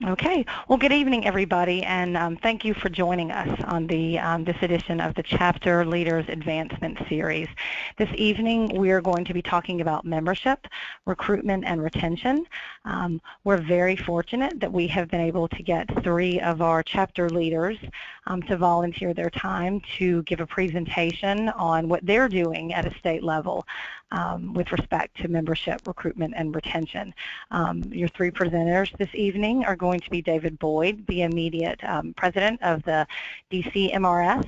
Okay. Well, good evening, everybody, and thank you for joining us on this edition of the Chapter Leaders Advancement Series. This evening, we are going to be talking about membership, recruitment, and retention. We're very fortunate that we have been able to get 3 of our chapter leaders to volunteer their time to give a presentation on what they're doing at a state level with respect to membership, recruitment, and retention. Your 3 presenters this evening are going to be David Boyd, the immediate president of the DC MRS.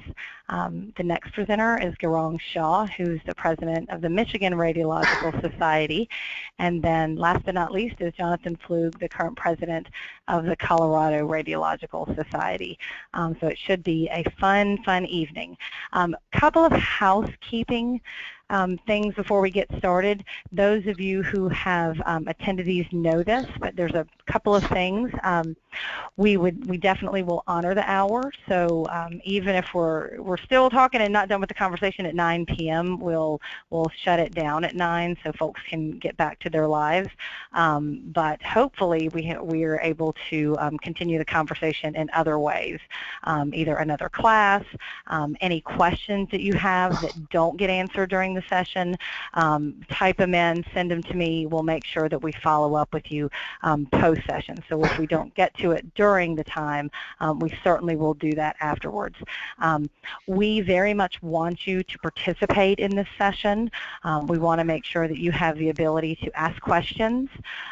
The next presenter is Garong Shaw, who's the president of the Michigan Radiological Society. And then last but not least is Jonathan Flug, the current president of the Colorado Radiological Society. So it should be a fun evening. Couple of housekeeping things before we get started. Those of you who have attended these know this, but there's a couple of things. We definitely will honor the hour. So even if we're still talking and not done with the conversation at 9 p.m., we'll shut it down at 9 so folks can get back to their lives. But hopefully we are able to continue the conversation in other ways, either another class, any questions that you have that don't get answered during the session, type them in, send them to me. We'll make sure that we follow up with you post-session. So if we don't get to it during the time, we certainly will do that afterwards. We very much want you to participate in this session. We want to make sure that you have the ability to ask questions,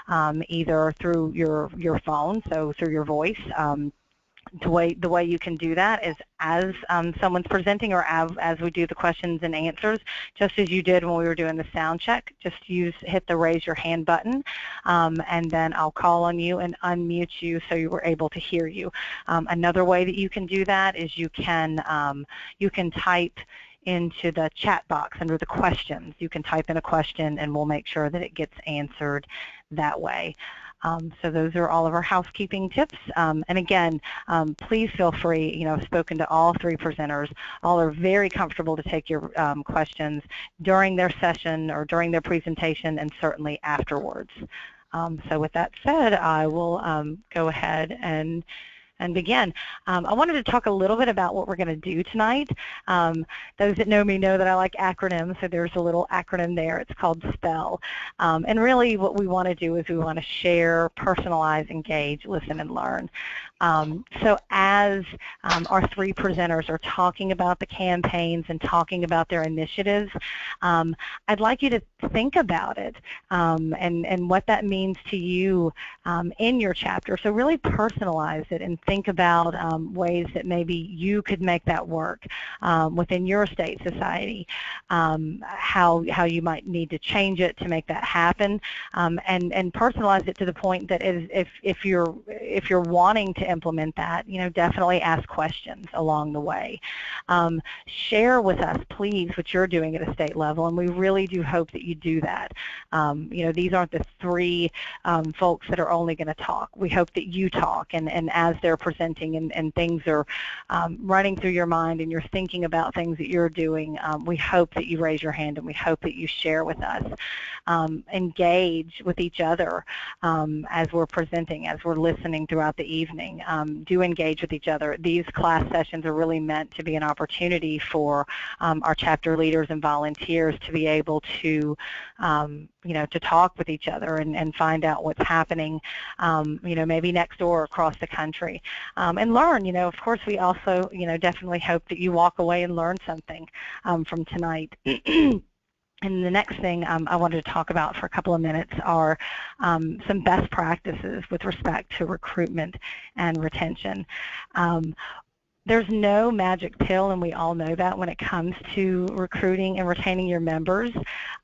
either through your phone, so through your voice. The way you can do that is as someone's presenting or as we do the questions and answers, just as you did when we were doing the sound check. Just hit the raise your hand button, and then I'll call on you and unmute you so you were able to hear you. Another way that you can do that is you can type into the chat box under the questions. You can type in a question and we'll make sure that it gets answered that way. So those are all of our housekeeping tips. And again, please feel free, I've spoken to all 3 presenters. All are very comfortable to take your questions during their session or during their presentation and certainly afterwards. So with that said, I will go ahead and begin. I wanted to talk a little bit about what we're going to do tonight. Those that know me know that I like acronyms, so there's a little acronym there. It's called SPELL. And really what we want to do is we want to share, personalize, engage, listen, and learn. So as our 3 presenters are talking about the campaigns and talking about their initiatives, I'd like you to think about it and what that means to you in your chapter. So really personalize it and think about ways that maybe you could make that work within your state society, how you might need to change it to make that happen, and personalize it to the point that if you're wanting to implement that, definitely ask questions along the way. Share with us, please, what you're doing at a state level, and we really do hope that you do that. These aren't the 3 folks that are only going to talk. We hope that you talk, and as they're presenting and things are running through your mind and you're thinking about things that you're doing, we hope that you raise your hand and we hope that you share with us. Engage with each other as we're presenting, as we're listening throughout the evening. Do engage with each other. These class sessions are really meant to be an opportunity for our chapter leaders and volunteers to be able to to talk with each other and find out what's happening, maybe next door across the country, and learn. Of course, we also, definitely hope that you walk away and learn something from tonight. And the next thing I wanted to talk about for a couple of minutes are some best practices with respect to recruitment and retention. There's no magic pill, and we all know that when it comes to recruiting and retaining your members,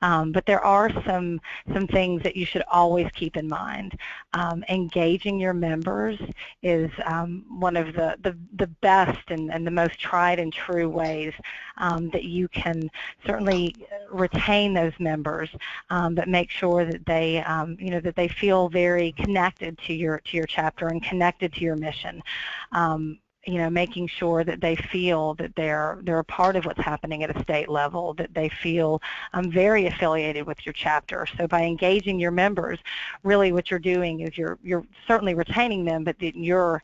but there are some things that you should always keep in mind. Engaging your members is one of the best and the most tried and true ways that you can certainly retain those members, but make sure that they that they feel very connected to your chapter and connected to your mission. making sure that they feel that they're a part of what's happening at a state level, that they feel very affiliated with your chapter. So by engaging your members, really what you're doing is you're certainly retaining them, but that you're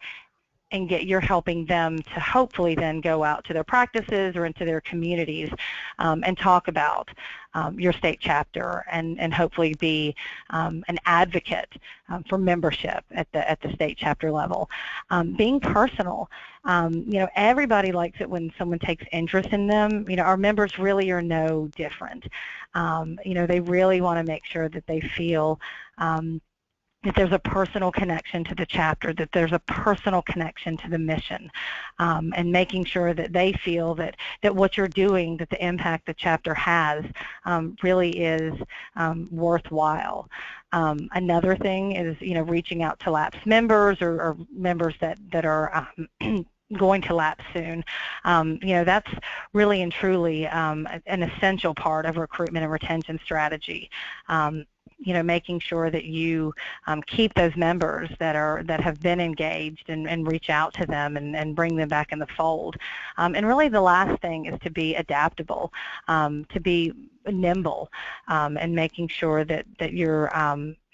helping them to hopefully then go out to their practices or into their communities and talk about your state chapter and hopefully be an advocate for membership at the state chapter level. Being personal, everybody likes it when someone takes interest in them. Our members really are no different. They really want to make sure that they feel that there's a personal connection to the chapter, that there's a personal connection to the mission, and making sure that they feel that what you're doing, that the impact the chapter has really is worthwhile. Another thing is, reaching out to lapsed members or members that are going to lapse soon. That's really and truly an essential part of recruitment and retention strategy. Making sure that you keep those members that have been engaged and reach out to them and bring them back in the fold. And really the last thing is to be adaptable, to be nimble, and making sure that you're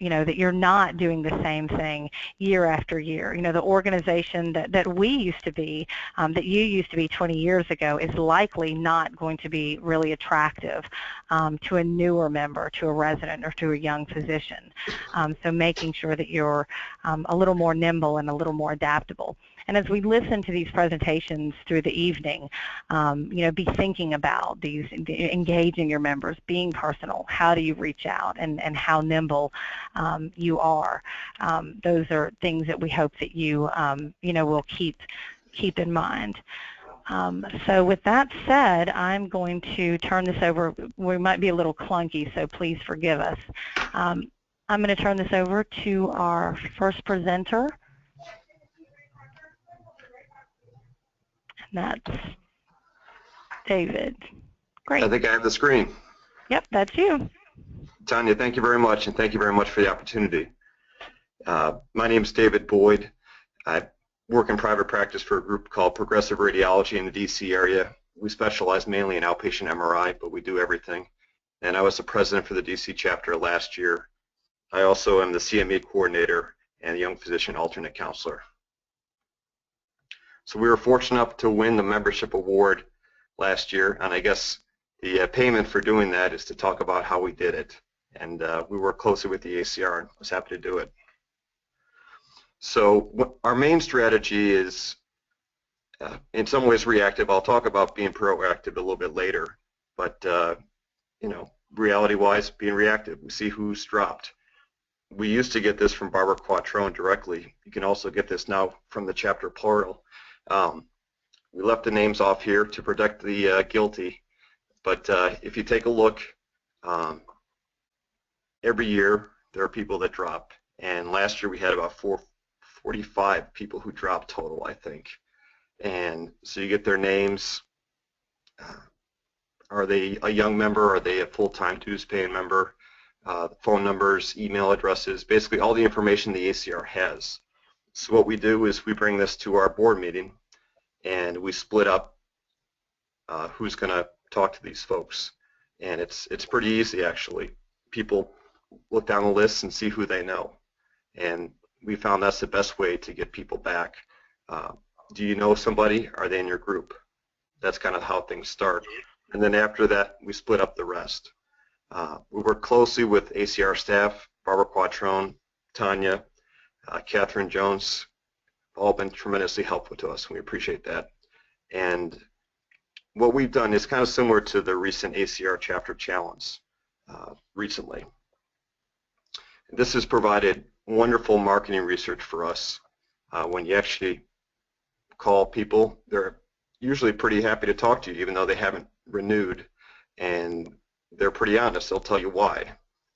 that you're not doing the same thing year after year. The organization that we used to be, that you used to be 20 years ago, is likely not going to be really attractive to a newer member, to a resident, or to a young physician. So making sure that you're a little more nimble and a little more adaptable. And as we listen to these presentations through the evening, be thinking about these, engaging your members, being personal. How do you reach out, and how nimble you are? Those are things that we hope that you, will keep in mind. So with that said, I'm going to turn this over. We might be a little clunky, so please forgive us. I'm going to turn this over to our first presenter. That's David. Great. I think I have the screen. Yep, that's you. Tanya, thank you very much, and thank you very much for the opportunity. My name is David Boyd. I work in private practice for a group called Progressive Radiology in the DC area. We specialize mainly in outpatient MRI, but we do everything. And I was the president for the DC chapter last year. I also am the CME coordinator and young physician alternate counselor. So we were fortunate enough to win the membership award last year, and I guess the payment for doing that is to talk about how we did it. And we worked closely with the ACR and was happy to do it. So our main strategy is in some ways reactive. I'll talk about being proactive a little bit later, but reality-wise, being reactive. We see who's dropped. We used to get this from Barbara Quattrone directly. You can also get this now from the chapter portal. We left the names off here to protect the guilty, but if you take a look, every year there are people that drop, and last year we had about 45 people who dropped total, I think. And so you get their names. Are they a young member? Are they a full-time dues-paying member? Phone numbers, email addresses, basically all the information the ACR has. So what we do is we bring this to our board meeting, and we split up who's going to talk to these folks. And it's pretty easy, actually. People look down the list and see who they know. And we found that's the best way to get people back. Do you know somebody? Are they in your group? That's kind of how things start. And then after that, we split up the rest. We work closely with ACR staff, Barbara Quattrone, Tanya, Catherine Jones, all been tremendously helpful to us, and we appreciate that. And what we've done is kind of similar to the recent ACR chapter challenge recently. This has provided wonderful marketing research for us. When you actually call people, they're usually pretty happy to talk to you, even though they haven't renewed, and they're pretty honest. They'll tell you why.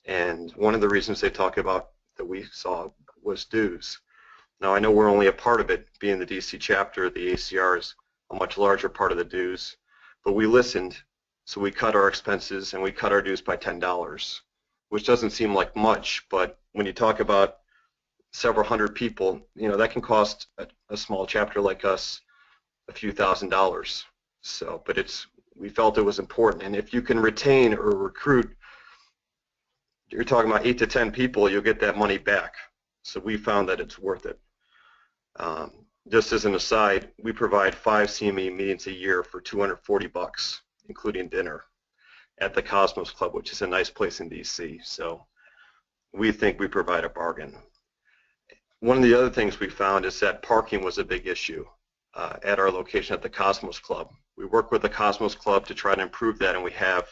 And one of the reasons they talk about that we saw was dues. Now, I know we're only a part of it, being the DC chapter. The ACR is a much larger part of the dues, but we listened, so we cut our expenses and we cut our dues by $10, which doesn't seem like much, but when you talk about several hundred people, that can cost a small chapter like us a few $1,000s. So, but we felt it was important. And if you can retain or recruit, you're talking about 8 to 10 people, you'll get that money back. So we found that it's worth it. Just as an aside, we provide 5 CME meetings a year for $240, including dinner, at the Cosmos Club, which is a nice place in DC. So we think we provide a bargain. One of the other things we found is that parking was a big issue at our location at the Cosmos Club. We work with the Cosmos Club to try to improve that, and we have.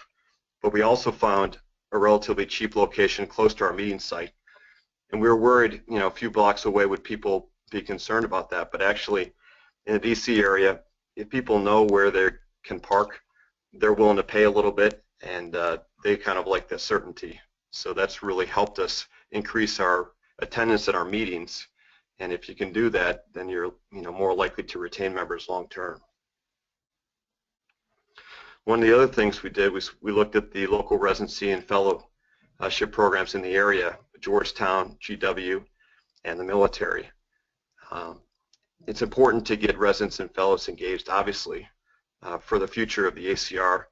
But we also found a relatively cheap location close to our meeting site. And we were worried, a few blocks away, would people be concerned about that? But actually, in the DC area, if people know where they can park, they're willing to pay a little bit, and they kind of like the certainty. So that's really helped us increase our attendance at our meetings. And if you can do that, then you're more likely to retain members long term. One of the other things we did was we looked at the local residency and fellowship programs in the area, Georgetown, GW, and the military. It's important to get residents and fellows engaged, obviously, for the future of the ACR.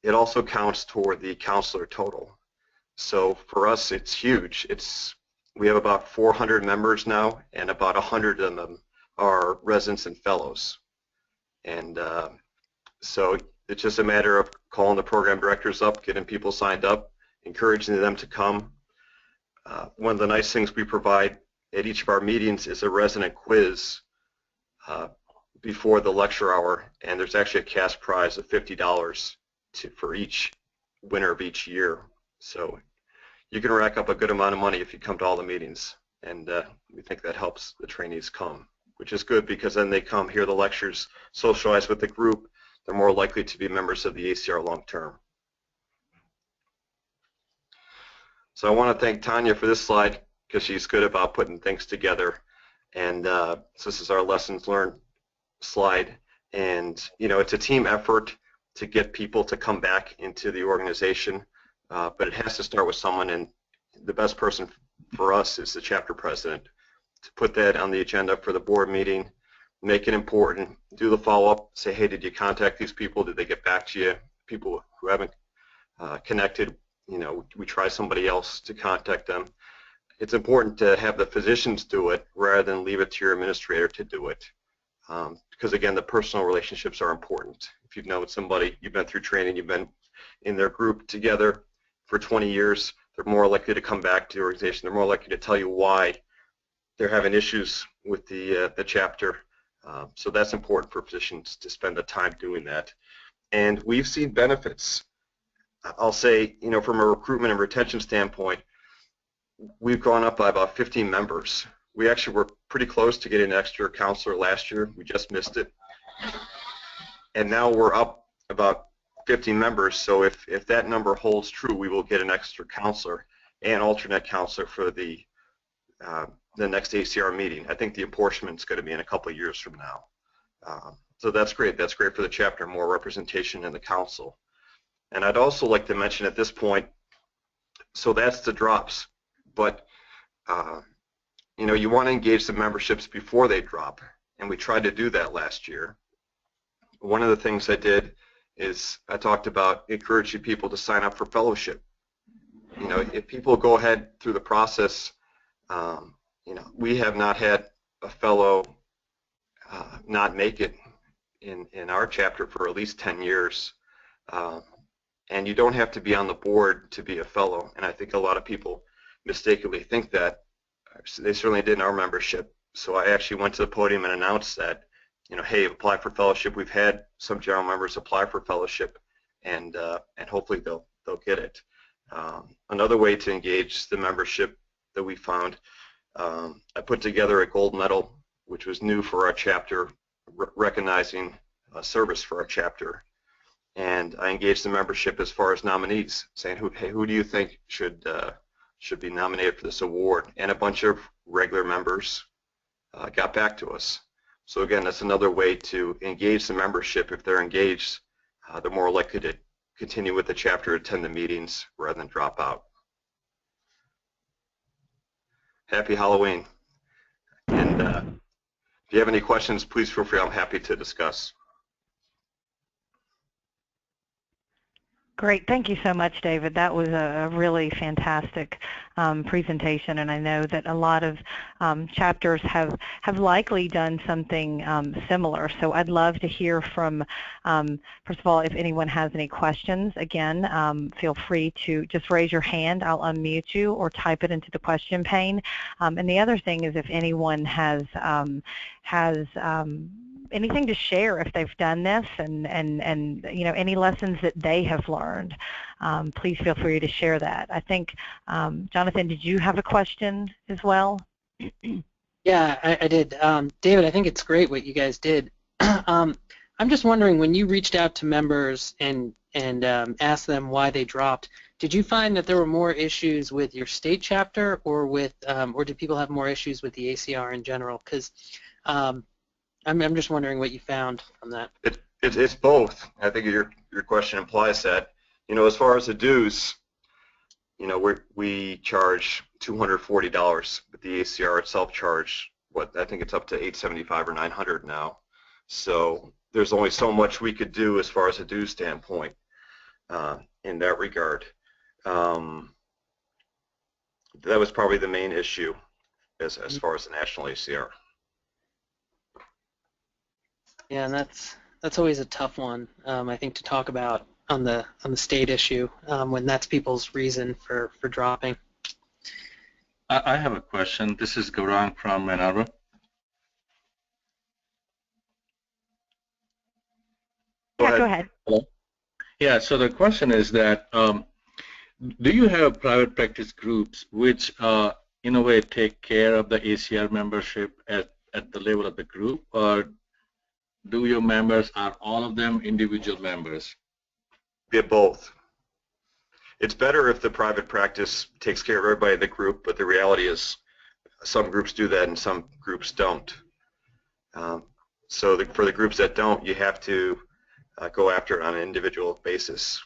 It also counts toward the counselor total. So for us, it's huge. We have about 400 members now, and about 100 of them are residents and fellows. And so it's just a matter of calling the program directors up, getting people signed up, encouraging them to come. One of the nice things we provide at each of our meetings is a resident quiz before the lecture hour, and there's actually a cash prize of $50 for each winner of each year. So you can rack up a good amount of money if you come to all the meetings, and we think that helps the trainees come, which is good because then they come hear the lectures, socialize with the group. They're more likely to be members of the ACR long term. So I want to thank Tanya for this slide because she's good about putting things together. And so this is our lessons learned slide. And it's a team effort to get people to come back into the organization, but it has to start with someone, and the best person for us is the chapter president. To put that on the agenda for the board meeting, make it important, do the follow-up, say, hey, did you contact these people? Did they get back to you? People who haven't connected, we try somebody else to contact them. It's important to have the physicians do it rather than leave it to your administrator to do it. Because again, the personal relationships are important. If you've known somebody, you've been through training, you've been in their group together for 20 years, they're more likely to come back to the organization. They're more likely to tell you why they're having issues with the chapter. So that's important for physicians to spend the time doing that. And we've seen benefits. I'll say, from a recruitment and retention standpoint, we've gone up by about 15 members. We actually were pretty close to getting an extra counselor last year. We just missed it. And now we're up about 15 members. So if that number holds true, we will get an extra counselor and alternate counselor for the next ACR meeting. I think the apportionment is going to be in a couple of years from now. So that's great. That's great for the chapter, more representation in the council. And I'd also like to mention at this point, so that's the drops, but you want to engage the memberships before they drop, and we tried to do that last year. One of the things I did is I talked about encouraging people to sign up for fellowship. If people go ahead through the process, we have not had a fellow not make it in our chapter for at least 10 years. And you don't have to be on the board to be a fellow, and I think a lot of people mistakenly think that. They certainly did in our membership. So I actually went to the podium and announced that, hey, apply for fellowship. We've had some general members apply for fellowship, and hopefully they'll get it. Another way to engage the membership that we found, I put together a gold medal, which was new for our chapter, recognizing service for our chapter. And I engaged the membership as far as nominees, saying, hey, who do you think should be nominated for this award? And a bunch of regular members got back to us. So again, that's another way to engage the membership. If they're engaged, they're more likely to continue with the chapter, attend the meetings, rather than drop out. Happy Halloween. And if you have any questions, please feel free. I'm happy to discuss. Great. Thank you so much, David. That was a really fantastic presentation, and I know that a lot of chapters have likely done something similar. So I'd love to hear from, first of all, if anyone has any questions. Again, feel free to just raise your hand. I'll unmute you or type it into the question pane. And the other thing is if anyone has anything to share if they've done this and you know, any lessons that they have learned, please feel free to share that. I think, Jonathan, did you have a question as well? Yeah, I did. David, I think it's great what you guys did. I'm just wondering, when you reached out to members and asked them why they dropped, did you find that there were more issues with your state chapter, or with, or did people have more issues with the ACR in general? Because I'm just wondering what you found from that. It's both. I think your question implies that. You know, as far as the dues, you know, we charge $240, but the ACR itself charged, what, I think it's up to $875 or $900 now. So there's only so much we could do as far as a dues standpoint in that regard. That was probably the main issue as far as the national ACR. Yeah, and that's always a tough one, I think, to talk about on the state issue, when that's people's reason for dropping. I have a question. This is Gaurang from Ann Arbor. Yeah, go ahead. Hello? Yeah, so the question is that do you have private practice groups which in a way take care of the ACR membership at the level of the group, or do your members, are all of them individual members? They're both. It's better if the private practice takes care of everybody in the group, but the reality is some groups do that and some groups don't. So for the groups that don't, you have to go after it on an individual basis,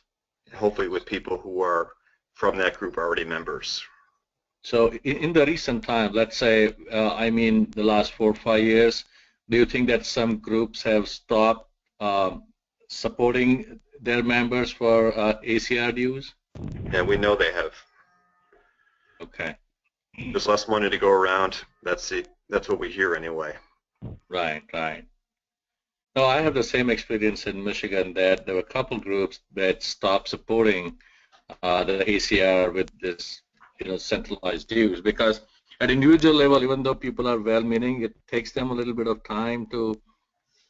hopefully with people who are from that group already members. So in the recent time, let's say, I mean the last 4 or 5 years, do you think that some groups have stopped supporting their members for ACR dues? Yeah, we know they have. Okay. There's less money to go around. That's what we hear anyway. Right, right. No, I have the same experience in Michigan, that there were a couple groups that stopped supporting the ACR with this, you know, centralized dues, because at individual level, even though people are well-meaning, it takes them a little bit of time to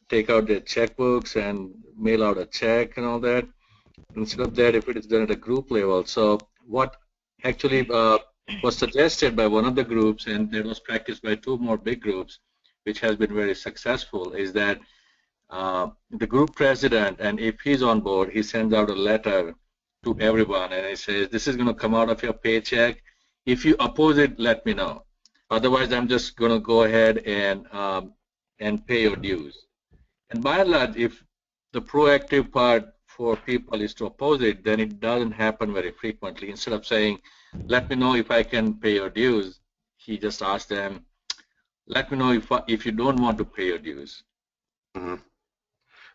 take out their checkbooks and mail out a check and all that. Instead of that, if it is done at a group level. So what actually was suggested by one of the groups, and that was practiced by 2 more big groups, which has been very successful, is that the group president, and if he's on board, he sends out a letter to everyone, and he says, this is going to come out of your paycheck. If you oppose it, let me know. Otherwise, I'm just going to go ahead and pay your dues. And by and large, if the proactive part for people is to oppose it, then it doesn't happen very frequently. Instead of saying, let me know if I can pay your dues, he just asks them, let me know if you don't want to pay your dues. Mm-hmm.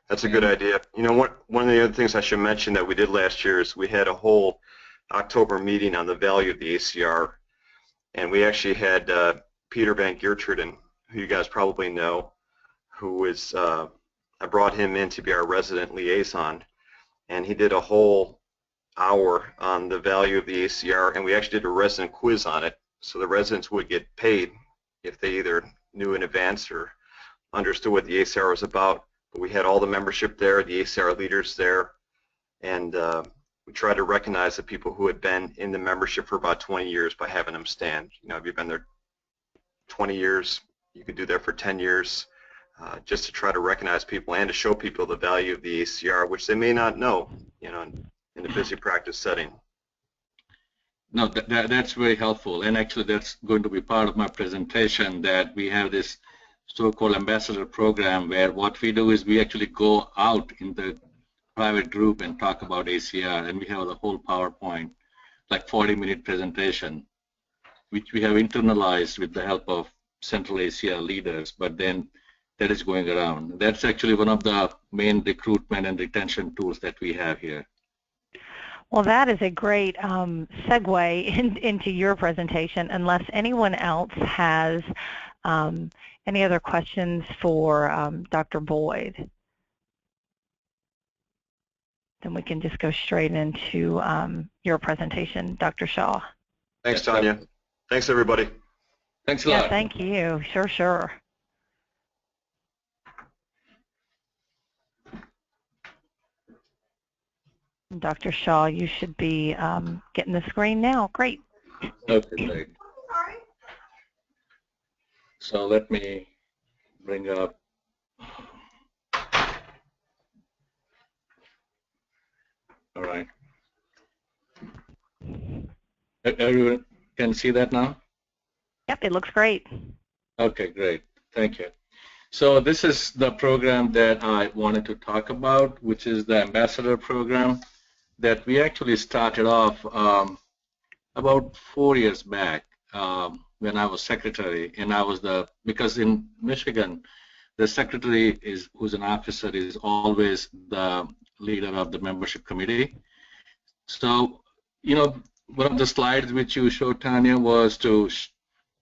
That's a good idea. You know, one of the other things I should mention that we did last year is we had a whole October meeting on the value of the ACR, and we actually had Peter Van Geertruden, who you guys probably know, who is, I brought him in to be our resident liaison, and he did a whole hour on the value of the ACR, and we actually did a resident quiz on it, so the residents would get paid if they either knew in advance or understood what the ACR was about. But we had all the membership there, the ACR leaders there, and we tried to recognize the people who had been in the membership for about 20 years by having them stand. You know, if you've been there 20 years, you could do that for 10 years, just to try to recognize people and to show people the value of the ACR, which they may not know, you know, in a busy practice setting. No, that's very helpful, and actually that's going to be part of my presentation, that we have this so-called ambassador program where what we do is we actually go out in the private group and talk about ACR, and we have the whole PowerPoint, like 40-minute presentation, which we have internalized with the help of central ACR leaders, but then that is going around. That's actually one of the main recruitment and retention tools that we have here. Well, that is a great segue into your presentation, unless anyone else has any other questions for Dr. Boyd. Then we can just go straight into your presentation, Dr. Shaw. Thanks, Tanya. Thanks, everybody. Thanks a lot. Yeah, thank you. Sure. Dr. Shaw, you should be getting the screen now. Great. Okay, great. So let me bring up. All right. Everyone can see that now? Yep, it looks great. Okay, great. Thank you. So this is the program that I wanted to talk about, which is the Ambassador Program that we actually started off about 4 years back when I was secretary, and I was because in Michigan, the secretary who's an officer is always the leader of the membership committee. So, one of the slides which you showed, Tanya, was to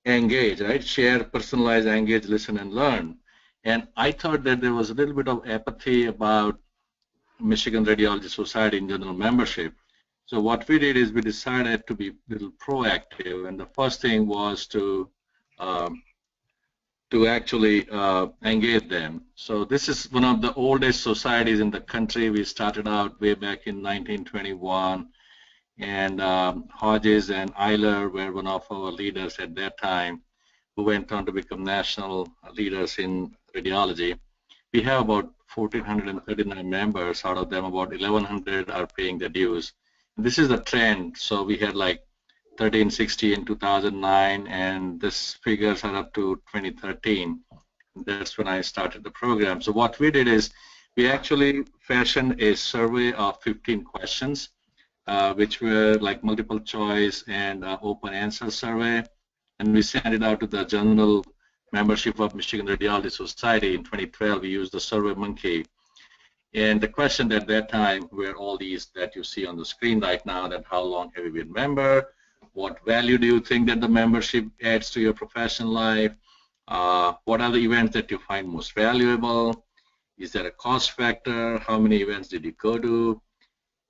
engage, right? Share, personalize, engage, listen, and learn. And I thought that there was a little bit of apathy about Michigan Radiology Society in general membership. So what we did is we decided to be a little proactive, and the first thing was to actually engage them. So this is one of the oldest societies in the country. We started out way back in 1921, and Hodges and Eiler were one of our leaders at that time, who went on to become national leaders in radiology. We have about 1,439 members. Out of them, about 1,100 are paying the dues. This is the trend. So we had like 1,360 in 2009, and this figures are up to 2013. That's when I started the program. So what we did is we actually fashioned a survey of 15 questions, which were like multiple choice and open answer survey, and we sent it out to the general membership of Michigan Radiology Society. In 2012, we used the SurveyMonkey. And the question at that time were all these that you see on the screen right now, that how long have you been a member? What value do you think that the membership adds to your professional life? What are the events that you find most valuable? Is there a cost factor? How many events did you go to?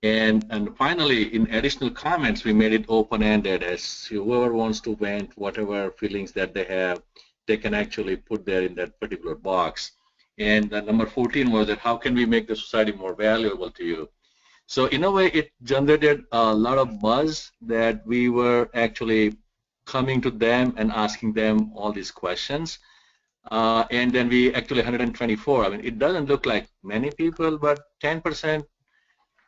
And finally, in additional comments, we made it open-ended, as whoever wants to vent whatever feelings that they have, they can actually put there in that particular box. And number 14 was that how can we make the society more valuable to you? So in a way, it generated a lot of buzz that we were actually coming to them and asking them all these questions. And then we actually 124. I mean, it doesn't look like many people, but 10%.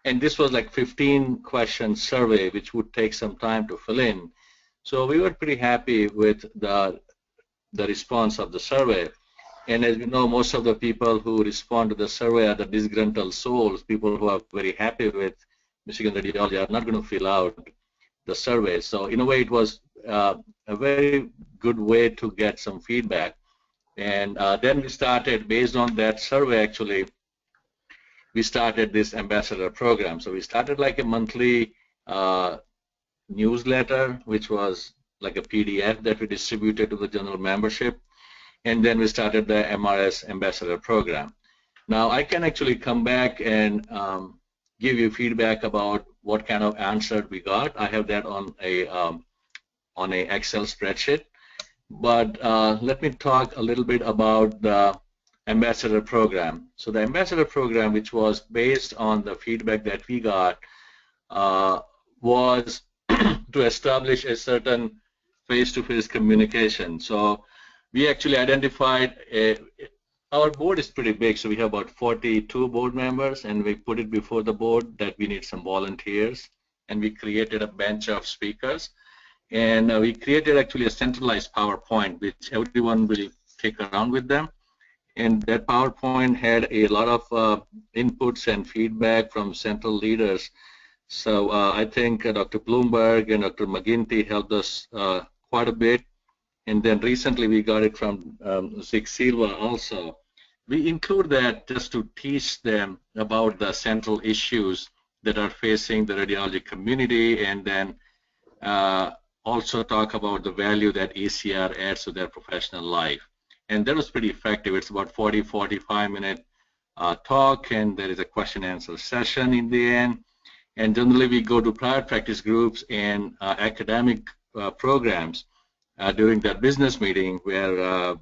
And this was like 15 question survey, which would take some time to fill in. So we were pretty happy with the response of the survey. And as we know, most of the people who respond to the survey are the disgruntled souls, people who are very happy with Michigan Radiology are not going to fill out the survey. So in a way, it was a very good way to get some feedback. And then we started, based on that survey, actually, we started this ambassador program. So we started like a monthly newsletter, which was like a PDF that we distributed to the general membership. And then we started the MRS ambassador program. Now I can actually come back and give you feedback about what kind of answer we got. I have that on a Excel spreadsheet. But let me talk a little bit about the ambassador program. So the ambassador program, which was based on the feedback that we got, was to establish a certain face-to-face communication. So we actually identified our board is pretty big, so we have about 42 board members, and we put it before the board that we need some volunteers, and we created a bench of speakers, and we created actually a centralized PowerPoint which everyone will take around with them. And that PowerPoint had a lot of inputs and feedback from central leaders. So I think Dr. Bloomberg and Dr. McGinty helped us quite a bit. And then recently we got it from Zig Silva also. we include that just to teach them about the central issues that are facing the radiology community, and then also talk about the value that ACR adds to their professional life. And that was pretty effective. It's about 45 minute talk, and there is a question and answer session in the end. And generally we go to private practice groups and academic programs during that business meeting, where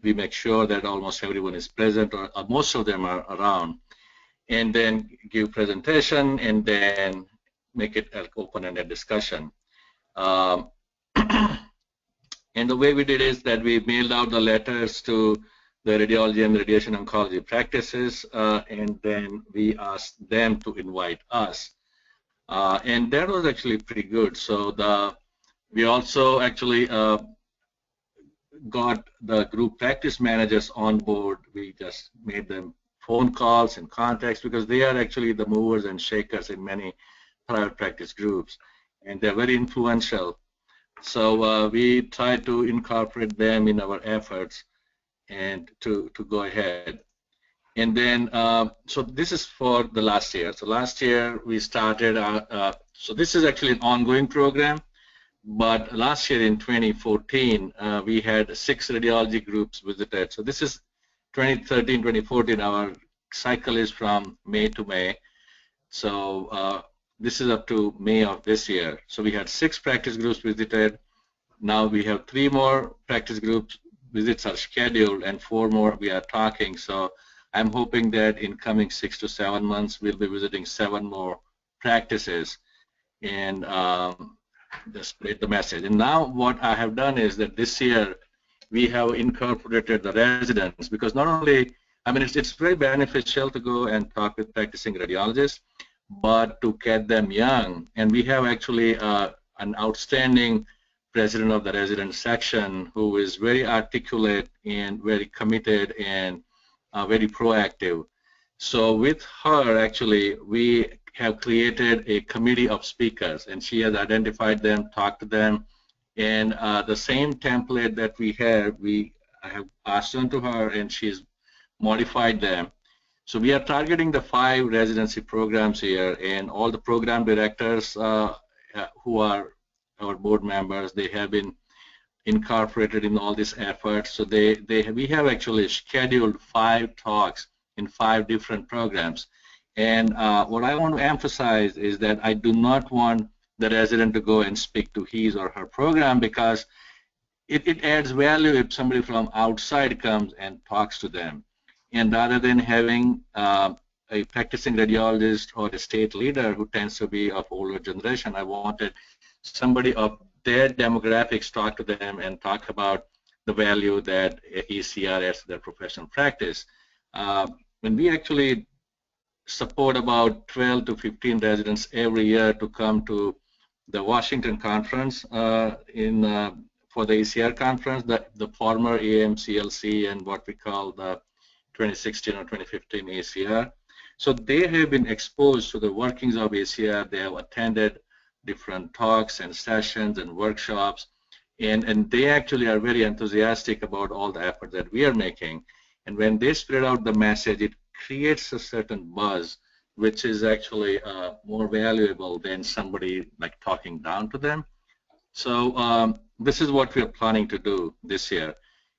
we make sure that almost everyone is present, or most of them are around, and then give presentation and then make it an open-ended discussion. And the way we did is that we mailed out the letters to the radiology and radiation oncology practices, and then we asked them to invite us. And that was actually pretty good. So we also actually got the group practice managers on board. We just made them phone calls and contacts, because they are actually the movers and shakers in many private practice groups, and they're very influential. So we try to incorporate them in our efforts and to go ahead. And then, so this is for the last year. So last year we started, so this is actually an ongoing program, but last year in 2014, we had 6 radiology groups visited. So this is 2013, 2014, our cycle is from May to May. So this is up to May of this year. So we had 6 practice groups visited. Now we have 3 more practice groups visits are scheduled, and 4 more we are talking. So I'm hoping that in coming 6 to 7 months, we'll be visiting 7 more practices and just spread the message. And now what I have done is that this year we have incorporated the residents, because not only, I mean, it's very beneficial to go and talk with practicing radiologists, but to get them young. And we have actually an outstanding president of the resident section who is very articulate and very committed and very proactive. So with her, actually, we have created a committee of speakers, and she has identified them, talked to them, and the same template that we have, I have passed on to her, and she's modified them. So we are targeting the 5 residency programs here, and all the program directors who are our board members, they have been incorporated in all these efforts. So we have actually scheduled 5 talks in 5 different programs. And what I want to emphasize is that I do not want the resident to go and speak to his or her program, because it adds value if somebody from outside comes and talks to them. And rather than having a practicing radiologist or a state leader who tends to be of older generation, I wanted somebody of their demographics talk to them and talk about the value that ACR adds to their professional practice. When we actually support about 12 to 15 residents every year to come to the Washington conference for the ACR conference, the former AMCLC and what we call the 2016 or 2015 ACR. So they have been exposed to the workings of ACR. They have attended different talks and sessions and workshops, and they actually are very enthusiastic about all the effort that we are making. And when they spread out the message, it creates a certain buzz, which is actually more valuable than somebody like talking down to them. So this is what we are planning to do this year.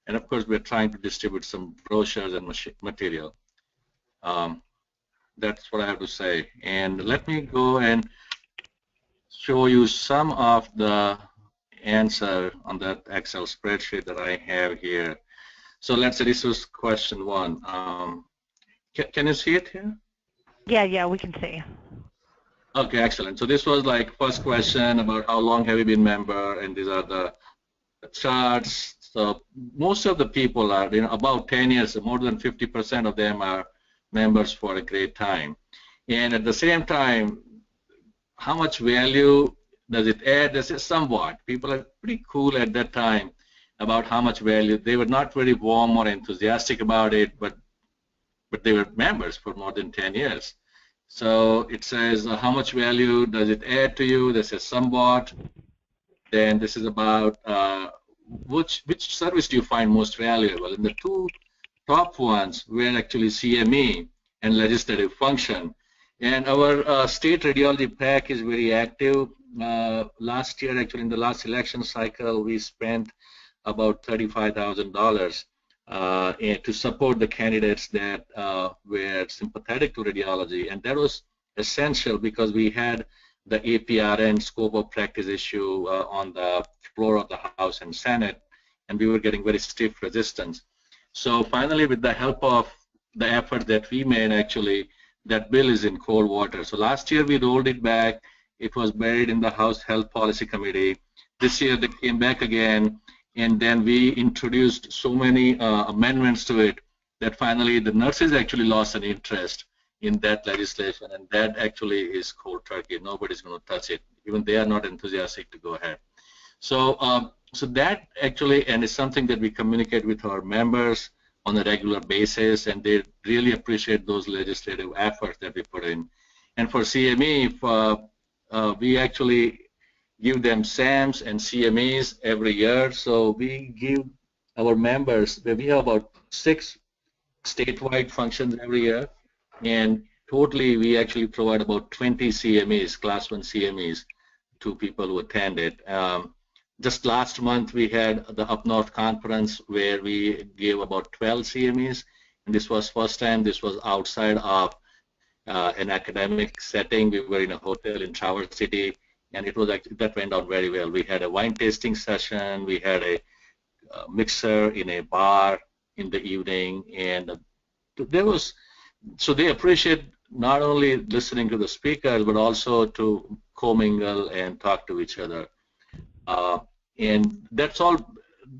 And of course, we're trying to distribute some brochures and material. That's what I have to say. And let me go and show you some of the answer on that Excel spreadsheet that I have here. So let's say this was question 1. Can you see it here? Yeah, we can see. Okay, excellent. So this was like first question about how long have you been member, and these are the charts. So most of the people are, about 10 years, more than 50% of them are members for a great time. And at the same time, how much value does it add? This is somewhat. People are pretty cool at that time about how much value. They were not very warm or enthusiastic about it, but they were members for more than 10 years. So it says, how much value does it add to you? This is somewhat. Then this is about which service do you find most valuable? And the 2 top ones were actually CME and legislative function. And our state radiology PAC is very active. Last year, actually, in the last election cycle, we spent about $35,000 to support the candidates that were sympathetic to radiology. And that was essential because we had the APRN scope of practice issue on the floor of the House and Senate, and we were getting very stiff resistance. So finally, with the help of the effort that we made, actually, that bill is in cold water. So last year we rolled it back. It was buried in the House Health Policy Committee. This year they came back again, and then we introduced so many amendments to it that finally the nurses actually lost an interest in that legislation, and that actually is cold turkey. Nobody's going to touch it. Even they are not enthusiastic to go ahead. So, so that actually, and it's something that we communicate with our members on a regular basis, and they really appreciate those legislative efforts that we put in. And for CME, we actually give them SAMs and CMEs every year. So we give our members, we have about 6 statewide functions every year, and totally we actually provide about 20 CMEs, Class 1 CMEs, to people who attend it. Just last month we had the Up North Conference where we gave about 12 CMEs, and this was first time this was outside of an academic setting. We were in a hotel in Traverse City, and it was actually, that went out very well. We had a wine tasting session, we had a mixer in a bar in the evening, and there was, so they appreciate not only listening to the speakers but also to commingle and talk to each other. And that's all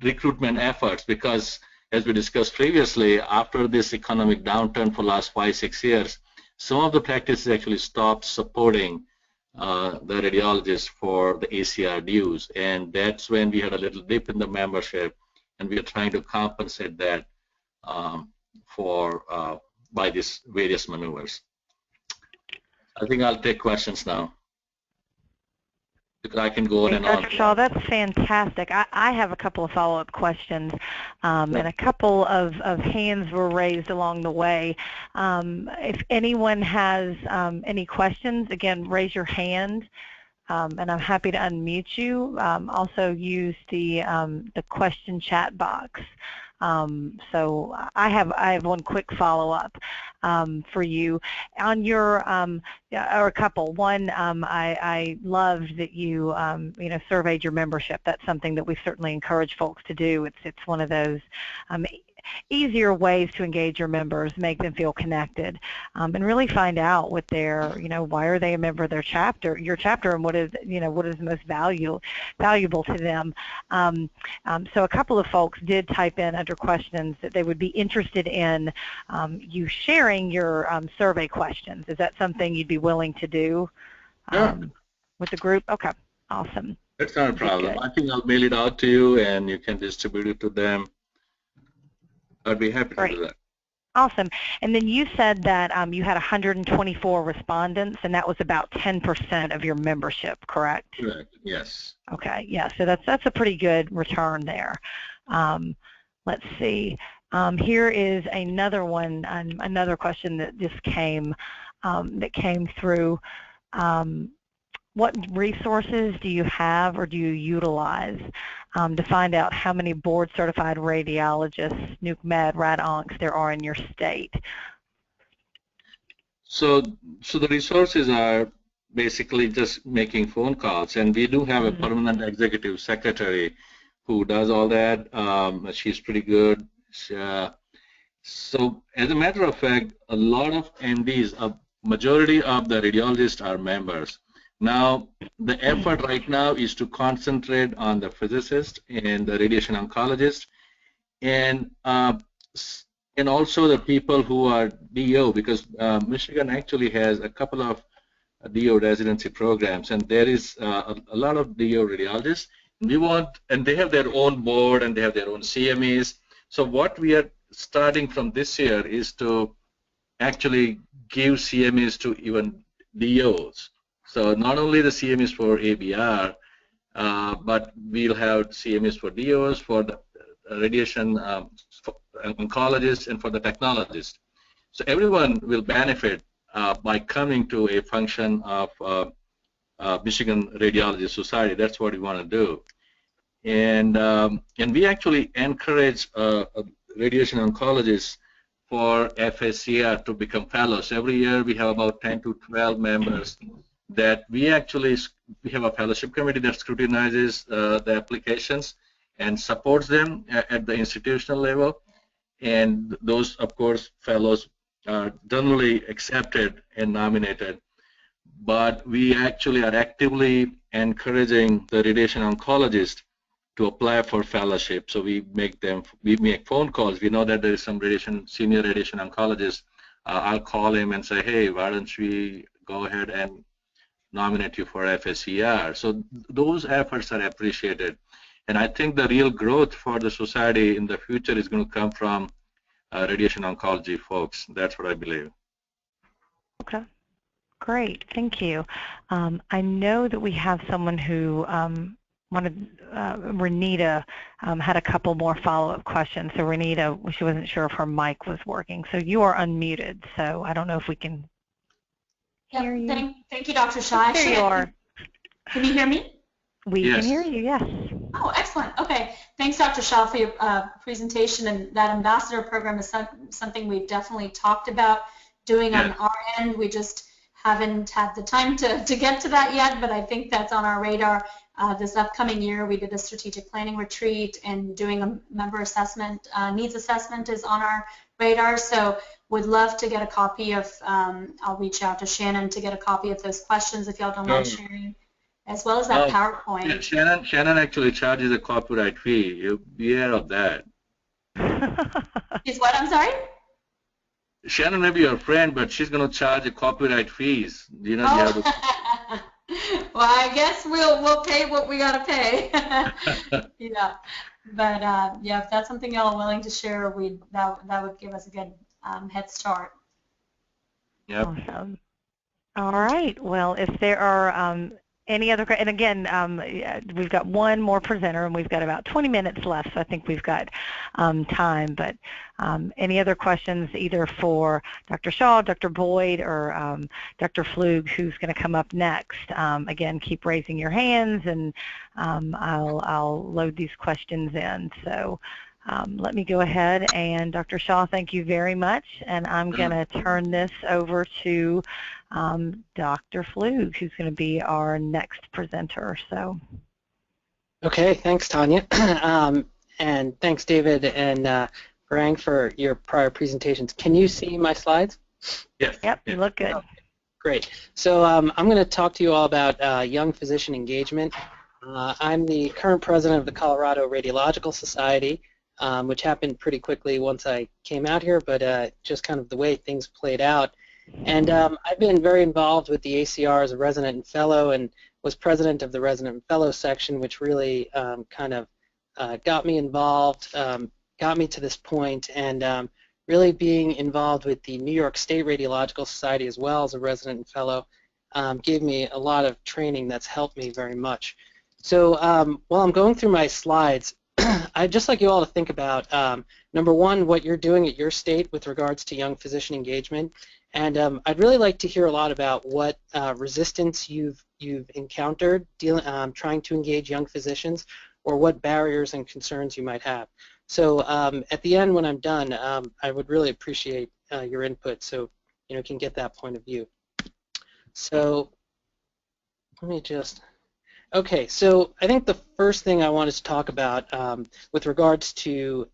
recruitment efforts, because as we discussed previously, after this economic downturn for the last 5-6 years, some of the practices actually stopped supporting the radiologists for the ACR dues, and that's when we had a little dip in the membership, and we are trying to compensate that by these various maneuvers. I think I'll take questions now, because I can go on and on. Dr. Shaw, that's fantastic. I have a couple of follow-up questions, and a couple of hands were raised along the way. If anyone has any questions, again, raise your hand, and I'm happy to unmute you. Also use the question chat box. So I have one quick follow-up for you on your or a couple. One, I loved that you surveyed your membership. That's something that we certainly encourage folks to do. It's one of those easier ways to engage your members, make them feel connected, and really find out what their, why are they a member of your chapter, and what is, what is most valuable to them. So a couple of folks did type in under questions that they would be interested in you sharing your survey questions. Is that something you'd be willing to do with the group? Okay, awesome. That's not a problem. I think I'll mail it out to you, and you can distribute it to them. I'd be happy to do that. Awesome. And then you said that you had 124 respondents, and that was about 10% of your membership, correct? Correct. Yes. Okay. Yeah. So that's a pretty good return there. Let's see. Here is another one, another question that just came through. What resources do you have or do you utilize to find out how many board-certified radiologists, nuke med, rad-oncs there are in your state? So the resources are basically just making phone calls, and we do have a permanent executive secretary who does all that. She's pretty good. So as a matter of fact, a lot of MDs, a majority of the radiologists are members. Now, the effort right now is to concentrate on the physicist and the radiation oncologist, and also the people who are DO, because Michigan actually has a couple of DO residency programs, and there is a lot of DO radiologists. And they have their own board and they have their own CMEs. So what we are starting from this year is to actually give CMEs to even DOs. So not only the CMEs for ABR, but we'll have CMEs for DOs, for the radiation oncologists and for the technologists. So everyone will benefit by coming to a function of Michigan Radiology Society. That's what we want to do. And we actually encourage radiation oncologists for FSCR to become fellows. Every year we have about 10 to 12 members that we have a fellowship committee that scrutinizes the applications and supports them at the institutional level. And those, of course, fellows are generally accepted and nominated. But we actually are actively encouraging the radiation oncologists to apply for fellowship. So we make phone calls. We know that there is some senior radiation oncologist. I'll call him and say, hey, why don't we go ahead and nominate you for FSCR? So those efforts are appreciated. And I think the real growth for the society in the future is going to come from radiation oncology folks. That's what I believe. Okay. Great. Thank you. I know that we have someone who Renita had a couple more follow-up questions. So Renita, she wasn't sure if her mic was working. So you are unmuted. So I don't know if we can hear you. Thank you, Dr. Shah. There you are. Can you hear me? We can hear you, yes. Oh, excellent. Okay. Thanks, Dr. Shah, for your presentation. And that ambassador program is something we've definitely talked about doing on our end. We just haven't had the time to get to that yet, but I think that's on our radar. This upcoming year, we did a strategic planning retreat, and doing a member assessment, needs assessment is on our radar. So would love to get a copy of, I'll reach out to Shannon to get a copy of those questions if y'all don't mind sharing, as well as that PowerPoint. Yeah, Shannon actually charges a copyright fee. You'll be aware of that. Is what? I'm sorry? Shannon may be your friend, but she's going to charge a copyright fees. You know, you have to... Well, I guess we'll pay what we got to pay. Yeah, but yeah, if that's something y'all are willing to share, that would give us a good head start. Yep. Awesome. All right. Well, if there are any other, and again, we've got one more presenter, and we've got about 20 minutes left, so I think we've got time. But any other questions, either for Dr. Shah, Dr. Boyd, or Dr. Flug, who's going to come up next? Again, keep raising your hands, and I'll load these questions in. So let me go ahead, and Dr. Shah, thank you very much, and I'm going to turn this over to Dr. Flug, who's going to be our next presenter. So. Okay, thanks, Tanya, and thanks, David and Parang, for your prior presentations. Can you see my slides? Yes. Yep, you look good. Okay, great. So I'm going to talk to you all about young physician engagement. I'm the current president of the Colorado Radiological Society, which happened pretty quickly once I came out here, but just kind of the way things played out. And I've been very involved with the ACR as a resident and fellow, and was president of the resident and fellow section, which really kind of got me involved, got me to this point, and really being involved with the New York State Radiological Society as well as a resident and fellow gave me a lot of training that's helped me very much. So while I'm going through my slides, I'd just like you all to think about, number one, what you're doing at your state with regards to young physician engagement. And I'd really like to hear a lot about what resistance you've encountered trying to engage young physicians, or what barriers and concerns you might have. So at the end, when I'm done, I would really appreciate your input, so you can get that point of view. So let me just... Okay, so I think the first thing I wanted to talk about with regards to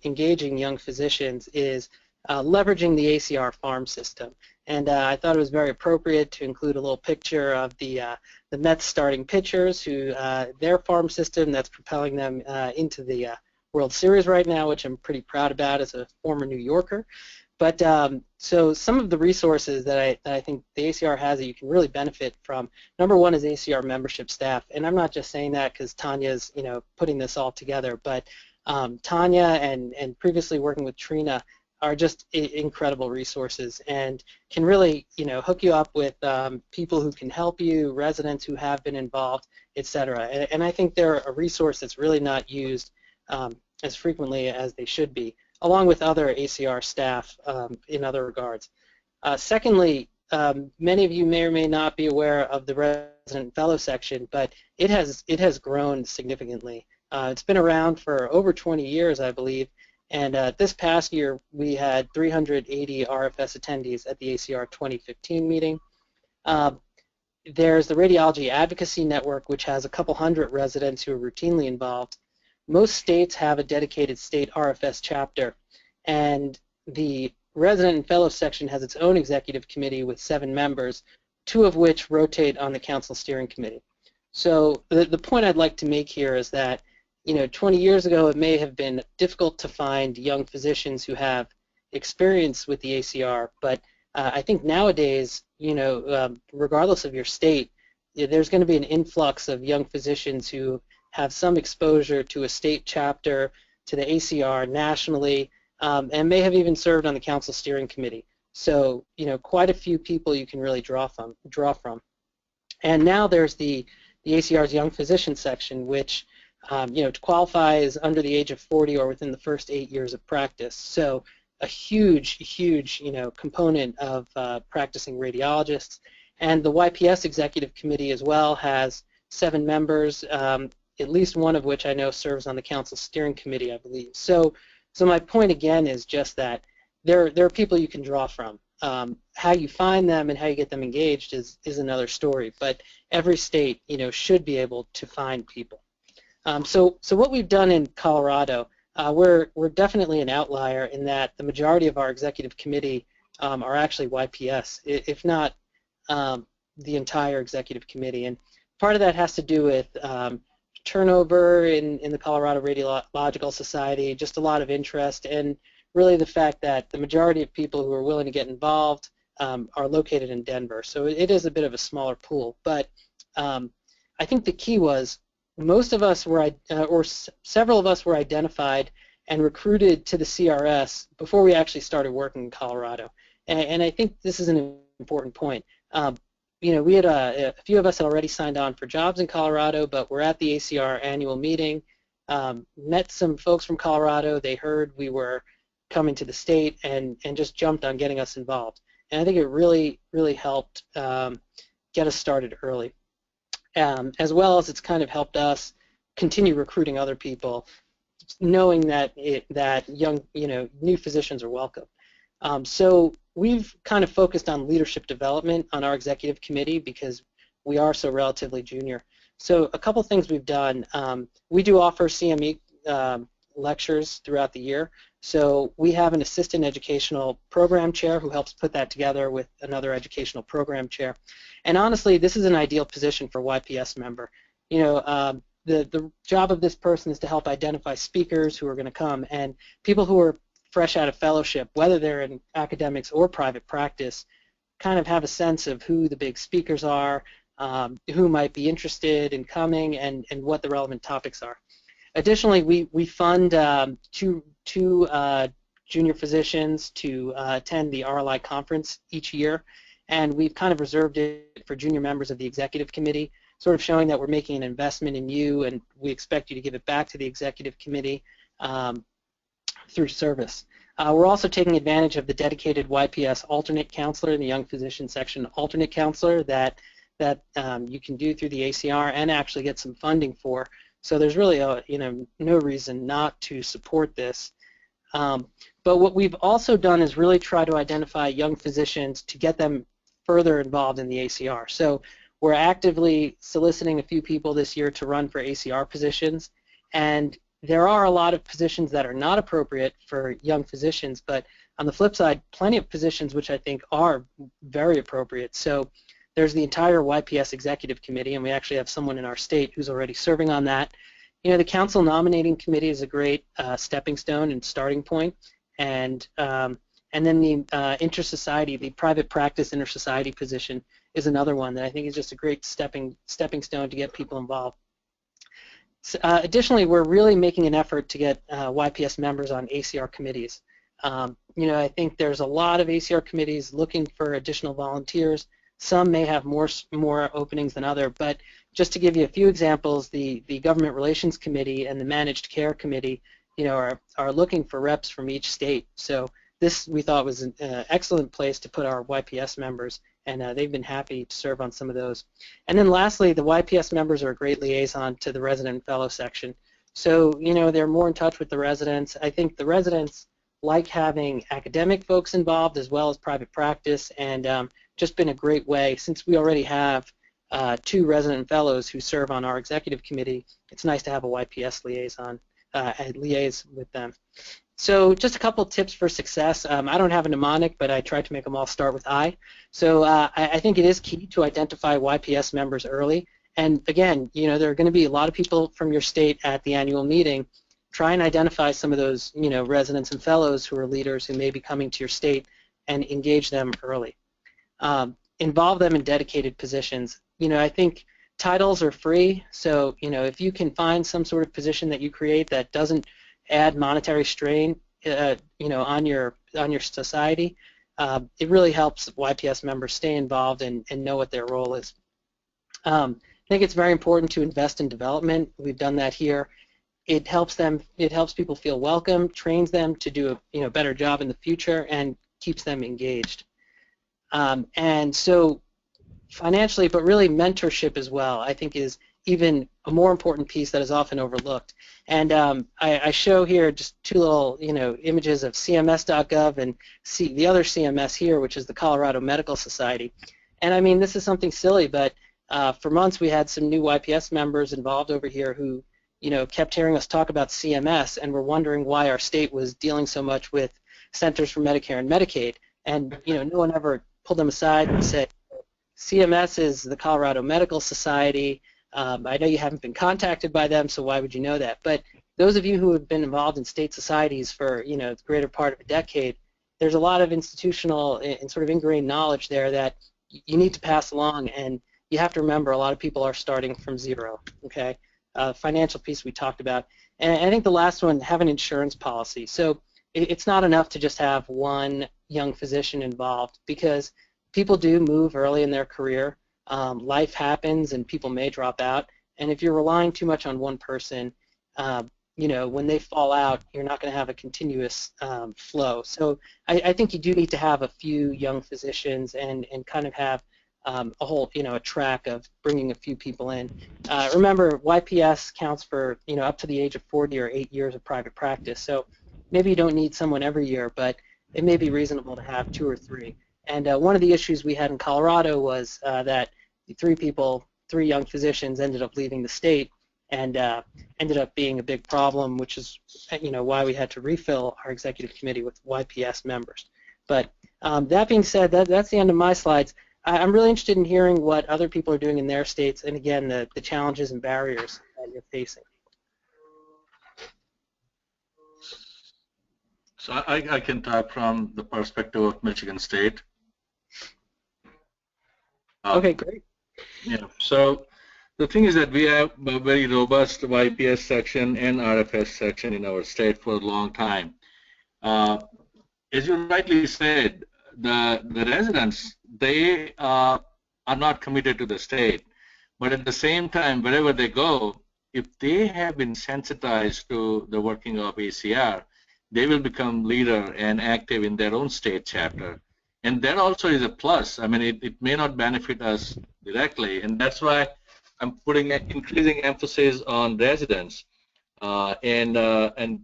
engaging young physicians is leveraging the ACR farm system. And I thought it was very appropriate to include a little picture of the Mets starting pitchers, who their farm system that's propelling them into the World Series right now, which I'm pretty proud about as a former New Yorker. But so some of the resources that I think the ACR has that you can really benefit from, number one is ACR membership staff. And I'm not just saying that because Tanya's putting this all together, but Tanya and previously working with Trina are just incredible resources, and can really hook you up with people who can help you, residents who have been involved, etc. And I think they're a resource that's really not used as frequently as they should be. along with other ACR staff in other regards. Secondly, many of you may or may not be aware of the resident fellow section, but it has grown significantly. It's been around for over 20 years, I believe, and this past year we had 380 RFS attendees at the ACR 2015 meeting. There's the Radiology Advocacy Network, which has a couple hundred residents who are routinely involved. Most states have a dedicated state RFS chapter, and the Resident and Fellow section has its own executive committee with 7 members, 2 of which rotate on the council steering committee. So the point I'd like to make here is that, 20 years ago it may have been difficult to find young physicians who have experience with the ACR, but I think nowadays, regardless of your state, there's going to be an influx of young physicians who have some exposure to a state chapter, to the ACR nationally, and may have even served on the council steering committee. So, quite a few people you can really draw from. And now there's the ACR's Young Physician section, which, qualifies under the age of 40 or within the first 8 years of practice. So, a huge, component of practicing radiologists. And the YPS Executive Committee as well has 7 members, at least one of which I know serves on the council steering committee, I believe. So my point again is just that there are people you can draw from. How you find them and how you get them engaged is another story. But every state, should be able to find people. So what we've done in Colorado, we're definitely an outlier in that the majority of our executive committee are actually YPS, if not the entire executive committee. And part of that has to do with turnover in the Colorado Radiological Society, just a lot of interest, and really the fact that the majority of people who are willing to get involved are located in Denver. So it is a bit of a smaller pool. But I think the key was most of us were, or several of us were identified and recruited to the CRS before we actually started working in Colorado. And I think this is an important point. We had a few of us had already signed on for jobs in Colorado, but we're at the ACR annual meeting, met some folks from Colorado. They heard we were coming to the state and just jumped on getting us involved. And I think it really helped get us started early, as well as it's kind of helped us continue recruiting other people, knowing that young, new physicians are welcome. So we've kind of focused on leadership development on our executive committee because we are so relatively junior. So a couple things we've done. We do offer CME lectures throughout the year. So we have an assistant educational program chair who helps put that together with another educational program chair. And honestly, this is an ideal position for a YPS member. The job of this person is to help identify speakers who are going to come, and people who are fresh out of fellowship, whether they're in academics or private practice, kind of have a sense of who the big speakers are, who might be interested in coming, and what the relevant topics are. Additionally, we fund two junior physicians to attend the RLI conference each year, and we've kind of reserved it for junior members of the executive committee, sort of showing that we're making an investment in you and we expect you to give it back to the executive committee through service. We're also taking advantage of the dedicated YPS alternate counselor in the Young Physician section, alternate counselor that you can do through the ACR and actually get some funding for. So there's really no reason not to support this. But what we've also done is really try to identify young physicians to get them further involved in the ACR. So we're actively soliciting a few people this year to run for ACR positions, and there are a lot of positions that are not appropriate for young physicians, but on the flip side, plenty of positions which I think are very appropriate. So there's the entire YPS Executive Committee, and we actually have someone in our state who's already serving on that. The Council Nominating Committee is a great stepping stone and starting point, and then the inter-society, the private practice inter-society position is another one that I think is just a great stepping stone to get people involved. Additionally, we're really making an effort to get YPS members on ACR committees. I think there's a lot of ACR committees looking for additional volunteers. Some may have more openings than others, but just to give you a few examples, the Government Relations Committee and the Managed Care Committee, are looking for reps from each state. So this we thought was an excellent place to put our YPS members, and they've been happy to serve on some of those. And then lastly, the YPS members are a great liaison to the resident and fellow section. So they're more in touch with the residents. I think the residents like having academic folks involved as well as private practice, and just been a great way, since we already have 2 resident fellows who serve on our executive committee. It's nice to have a YPS liaison and liaise with them. So just a couple tips for success. I don't have a mnemonic, but I tried to make them all start with I. So I think it is key to identify YPS members early. And again, there are going to be a lot of people from your state at the annual meeting. Try and identify some of those, residents and fellows who are leaders who may be coming to your state and engage them early. Involve them in dedicated positions. I think titles are free, so if you can find some sort of position that you create that doesn't add monetary strain, on your society, it really helps YPS members stay involved and know what their role is. I think it's very important to invest in development. We've done that here. It helps people feel welcome, trains them to do a better job in the future, and keeps them engaged. And so financially, but really mentorship as well, I think is even a more important piece that is often overlooked. And I show here just 2 little images of CMS.gov and the other CMS here, which is the Colorado Medical Society. And I mean, this is something silly, but for months we had some new YPS members involved over here who kept hearing us talk about CMS and were wondering why our state was dealing so much with Centers for Medicare and Medicaid. And no one ever pulled them aside and said, CMS is the Colorado Medical Society. I know you haven't been contacted by them, so why would you know that? But those of you who have been involved in state societies for the greater part of a decade, there's a lot of institutional and sort of ingrained knowledge there that you need to pass along, and you have to remember a lot of people are starting from zero. Okay, financial piece we talked about, and I think the last one, have an insurance policy. So it's not enough to just have one young physician involved, because people do move early in their career. Life happens and people may drop out, and if you're relying too much on one person, when they fall out, you're not going to have a continuous flow. So I think you do need to have a few young physicians and kind of have a whole, a track of bringing a few people in. Remember, YPS counts for, up to the age of 40 or 8 years of private practice. So maybe you don't need someone every year, but it may be reasonable to have 2 or 3. And one of the issues we had in Colorado was that 3 young physicians ended up leaving the state, and ended up being a big problem, which is why we had to refill our executive committee with YPS members. But that being said, that's the end of my slides. I'm really interested in hearing what other people are doing in their states, and again, the challenges and barriers that you're facing. So I can talk from the perspective of Michigan State. Okay, great. Yeah, so the thing is that we have a very robust YPS section and RFS section in our state for a long time. As you rightly said, the residents, they are not committed to the state, but at the same time, wherever they go, if they have been sensitized to the working of ACR, they will become leader and active in their own state chapter. And that also is a plus. I mean, it may not benefit us directly, and that's why I'm putting increasing emphasis on residents, and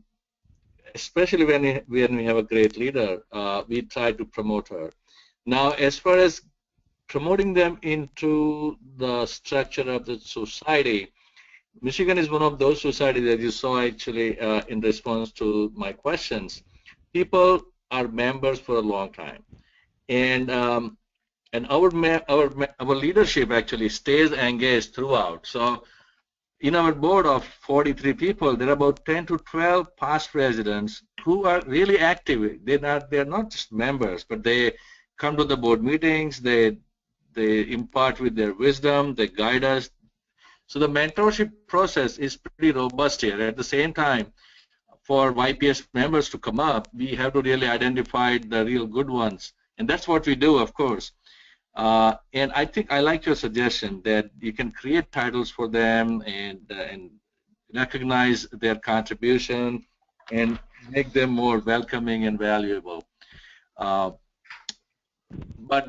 especially when we have a great leader, we try to promote her. Now, as far as promoting them into the structure of the society, Michigan is one of those societies that you saw actually in response to my questions. People are members for a long time, and our leadership actually stays engaged throughout. So in our board of 43 people, there are about 10 to 12 past residents who are really active. They're not just members, but they come to the board meetings, they impart with their wisdom, they guide us. So the mentorship process is pretty robust here. At the same time, for YPS members to come up, we have to really identify the real good ones. And that's what we do, of course. And I think I like your suggestion that you can create titles for them and recognize their contribution. and make them more welcoming and valuable. But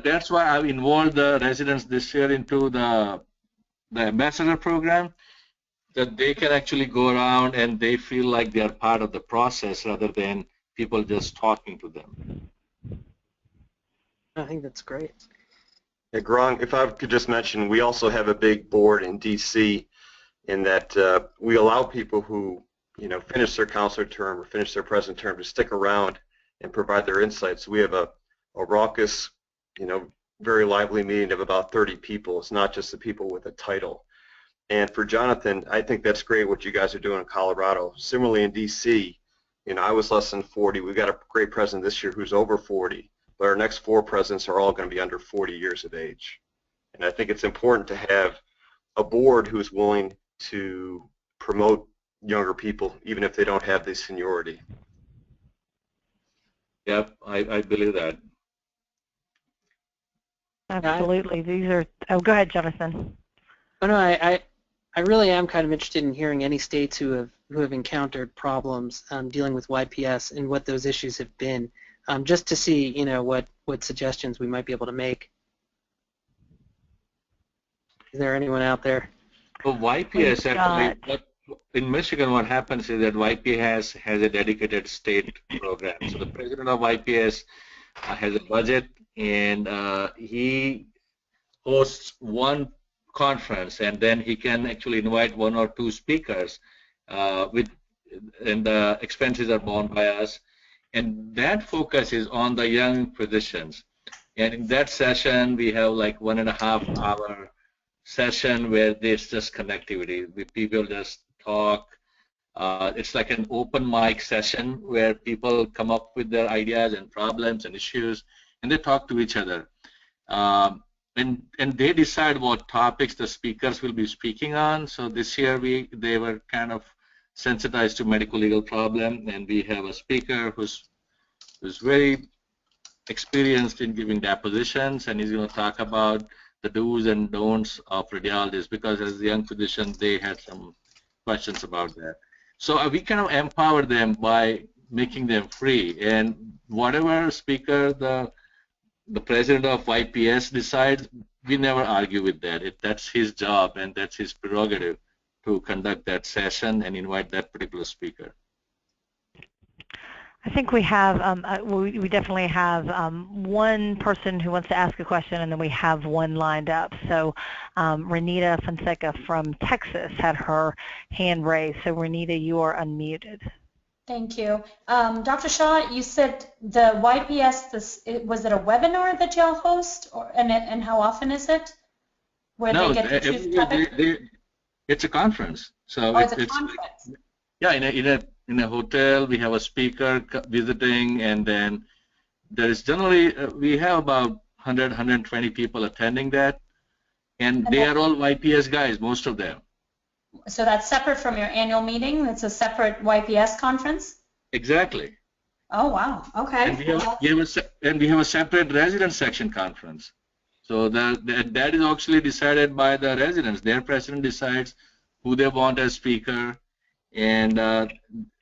that's why I've involved the residents this year into the ambassador program, that they can actually go around and they feel like they are part of the process rather than people just talking to them. I think that's great. Yeah, Grong, if I could just mention, we also have a big board in DC in that we allow people who, finish their counselor term or finish their president term to stick around and provide their insights. We have a raucous, very lively meeting of about 30 people. It's not just the people with a title. And for Jonathan, I think that's great what you guys are doing in Colorado. Similarly in DC, I was less than 40. We've got a great president this year who's over 40. But our next 4 presidents are all going to be under 40 years of age. And I think it's important to have a board who's willing to promote younger people, even if they don't have the seniority. Yep, I believe that. Absolutely. These are, oh, go ahead, Jonathan. Oh, no, I really am kind of interested in hearing any states who have encountered problems dealing with YPS and what those issues have been. Just to see, what suggestions we might be able to make. Is there anyone out there? Well, YPS actually, in Michigan, what happens is that YPS has a dedicated state program. So the president of YPS has a budget, and he hosts one conference, and then he can actually invite 1 or 2 speakers, and the expenses are borne by us. And that focus is on the young physicians. And in that session, we have like 1.5 hour session where there's just connectivity. People just talk. It's like an open mic session where people come up with their ideas and problems and issues, and they talk to each other. And they decide what topics the speakers will be speaking on. So this year they were kind of sensitized to medical legal problem, and we have a speaker who's very experienced in giving depositions, and he's going to talk about the do's and don'ts of radiologists, because as a young physician they had some questions about that. So we kind of empower them by making them free, and whatever speaker the president of YPS decides, we never argue with that. That's his job and that's his prerogative to conduct that session and invite that particular speaker. I think we have, we definitely have one person who wants to ask a question, and then we have one lined up. So Renita Fonseca from Texas had her hand raised. So Renita, you are unmuted. Thank you. Dr. Shaw, you said the YPS, was it a webinar that y'all host, and how often is it? Where no, they get to choose topic? It's a conference. So it's a conference. Yeah, in a hotel, we have a speaker visiting, and then there is generally, we have about 100, 120 people attending that, and they are all YPS guys, most of them. So that's separate from your annual meeting? It's a separate YPS conference? Exactly. Oh, wow. Okay. And we have a separate resident section conference. So that is actually decided by the residents. Their president decides who they want as speaker, and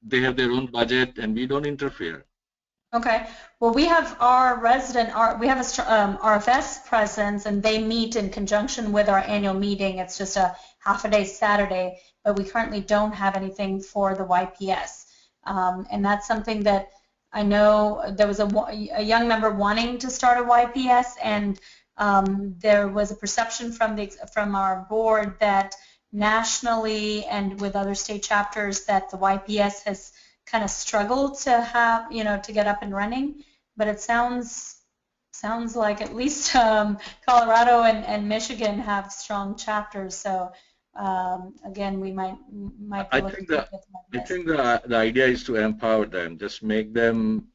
they have their own budget, and we don't interfere. Okay. Well, we have our resident, we have a RFS presence, and they meet in conjunction with our annual meeting. It's just a half-a-day Saturday, but we currently don't have anything for the YPS. And that's something that I know there was a young member wanting to start a YPS, and there was a perception from our board that nationally and with other state chapters that the YPS has kind of struggled to have, to get up and running. But it sounds like at least Colorado and Michigan have strong chapters. So again, we might be looking to get them on this. I think the idea is to empower them, just make them,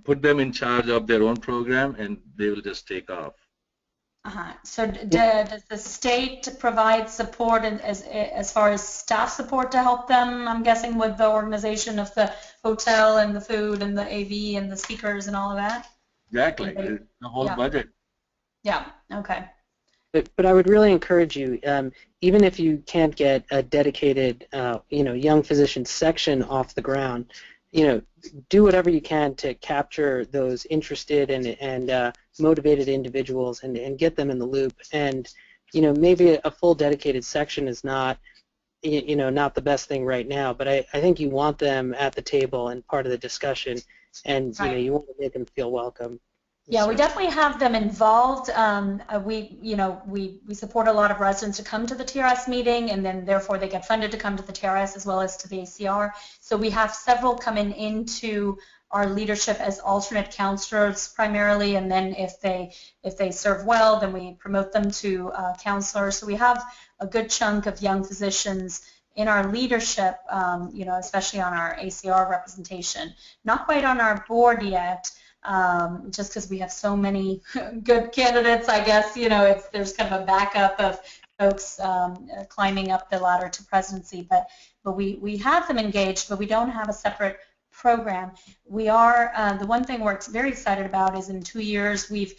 put them in charge of their own program, and they will just take off. So does the state provide support as far as staff support to help them, I'm guessing, with the organization of the hotel and the food and the AV and the speakers and all of that? Exactly. The whole budget. Yeah, okay. But I would really encourage you, even if you can't get a dedicated, young physician section off the ground, do whatever you can to capture those interested and motivated individuals and get them in the loop. And maybe a full dedicated section is not not the best thing right now, but I think you want them at the table and part of the discussion, and Right. you want to make them feel welcome. Yeah, we definitely have them involved. We support a lot of residents to come to the TRS meeting, and then therefore they get funded to come to the TRS as well as to the ACR. So we have several coming into our leadership as alternate counselors primarily, and then if they serve well, then we promote them to counselors. So we have a good chunk of young physicians in our leadership, especially on our ACR representation. Not quite on our board yet. Just because we have so many good candidates, I guess, there's kind of a backup of folks climbing up the ladder to presidency, but we have them engaged, but we don't have a separate program. We are, the one thing we're very excited about is in 2 years we've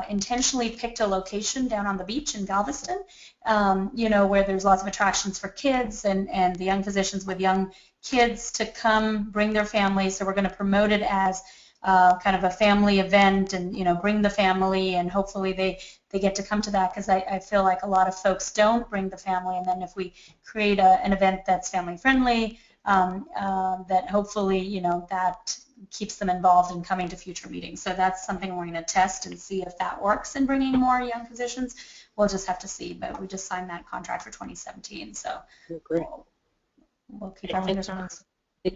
intentionally picked a location down on the beach in Galveston, where there's lots of attractions for kids and the young physicians with young kids to come bring their families. So we're going to promote it as kind of a family event and, bring the family, and hopefully they get to come to that, because I feel like a lot of folks don't bring the family, and then if we create an event that's family friendly, that hopefully, that keeps them involved in coming to future meetings. So that's something we're going to test and see if that works in bringing more young physicians. We'll just have to see, but we just signed that contract for 2017, so great. We'll keep our fingers crossed.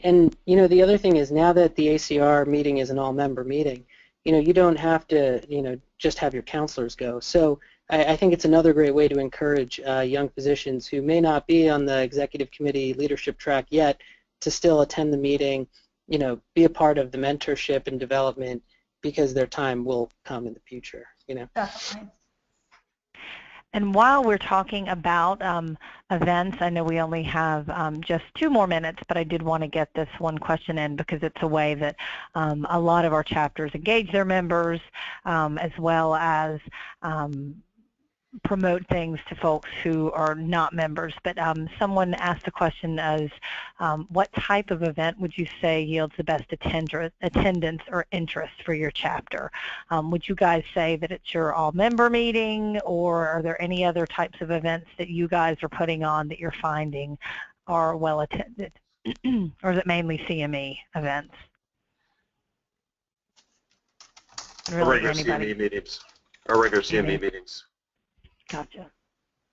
And the other thing is, now that the ACR meeting is an all-member meeting, you don't have to just have your counselors go. So I think it's another great way to encourage young physicians who may not be on the executive committee leadership track yet to still attend the meeting, be a part of the mentorship and development, because their time will come in the future. Definitely. And while we're talking about events, I know we only have just 2 more minutes, but I did want to get this one question in because it's a way that a lot of our chapters engage their members, as well as promote things to folks who are not members. But someone asked a question as, what type of event would you say yields the best attendance or interest for your chapter? Would you guys say that it's your all-member meeting, or are there any other types of events that you guys are putting on that you're finding are well attended? Or is it mainly CME events? Really, our regular CME meetings. Our regular CME meetings. Gotcha.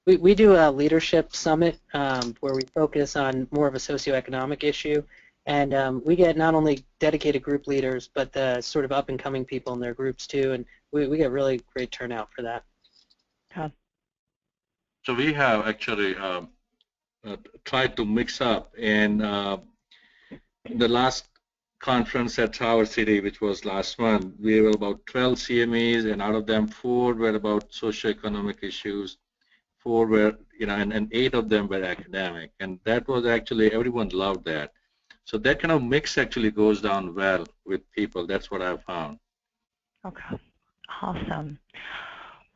We do a leadership summit where we focus on more of a socioeconomic issue, and we get not only dedicated group leaders, but the sort of up-and-coming people in their groups too, and we get really great turnout for that. Okay. So we have actually tried to mix up, and the last conference at Tower City, which was last month, we were about 12 CMEs, and out of them 4 were about socioeconomic issues, 4 were, and 8 of them were academic, and that was actually, everyone loved that. So that kind of mix actually goes down well with people. That's what I've found. Okay, awesome.